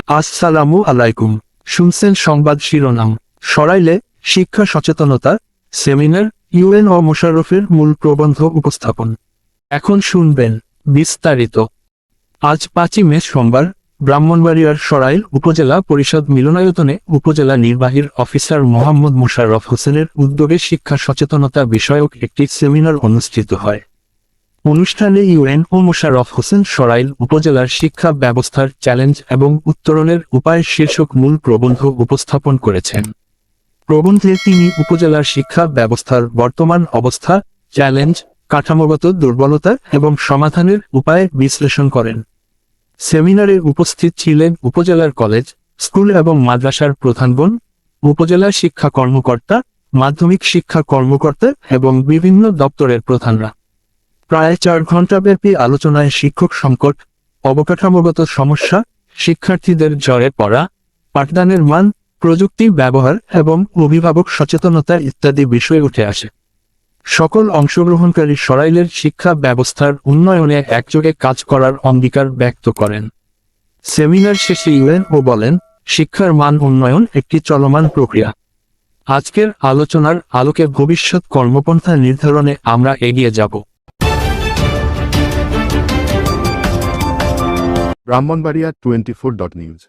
আসসালামু আলাইকুম। শুনছেন সংবাদ শিরোনাম। সরাইলে শিক্ষা সচেতনতা সেমিনার, ইউএন ও মোশাররফের মূল প্রবন্ধ উপস্থাপন। এখন শুনবেন বিস্তারিত। আজ 5ই মে সোমবার ব্রাহ্মণবাড়িয়ার সরাইল উপজেলা পরিষদ মিলনায়তনে উপজেলা নির্বাহীর অফিসার মোহাম্মদ মোশাররফ হোসেনের উদ্যোগে শিক্ষা সচেতনতা বিষয়ক একটি সেমিনার অনুষ্ঠিত হয়। অনুষ্ঠানে ইউএন ও মোশাররফ হোসেন সরাইল উপজেলার শিক্ষা ব্যবস্থার চ্যালেঞ্জ এবং উত্তরণের উপায় শীর্ষক মূল প্রবন্ধ উপস্থাপন করেছেন। প্রবন্ধে তিনি উপজেলার শিক্ষা ব্যবস্থার বর্তমান অবস্থা, চ্যালেঞ্জ, কাঠামোগত দুর্বলতা এবং সমাধানের উপায় বিশ্লেষণ করেন। সেমিনারে উপস্থিত ছিলেন উপজেলার কলেজ, স্কুল এবং মাদ্রাসার প্রধানগণ, উপজেলা শিক্ষা কর্মকর্তা, মাধ্যমিক শিক্ষা কর্মকর্তা এবং বিভিন্ন দপ্তরের প্রধানরা। প্রায় 4 ঘণ্টাব্যাপী আলোচনায় শিক্ষক সংকট, অবকাঠামোগত সমস্যা, শিক্ষার্থীদের ঝরে পড়া, পাঠদানের মান, প্রযুক্তি ব্যবহার এবং অভিভাবক সচেতনতা ইত্যাদি বিষয় উঠে আসে। সকল অংশগ্রহণকারী সরাইলের শিক্ষা ব্যবস্থার উন্নয়নে একযোগে কাজ করার অঙ্গীকার ব্যক্ত করেন। সেমিনার শেষে ইউএনও বলেন, শিক্ষার মান উন্নয়ন একটি চলমান প্রক্রিয়া। আজকের আলোচনার আলোকে ভবিষ্যৎ কর্মপন্থা নির্ধারণে আমরা এগিয়ে যাব। ব্রাহ্মণবাড়িয়া 24.নিউজ।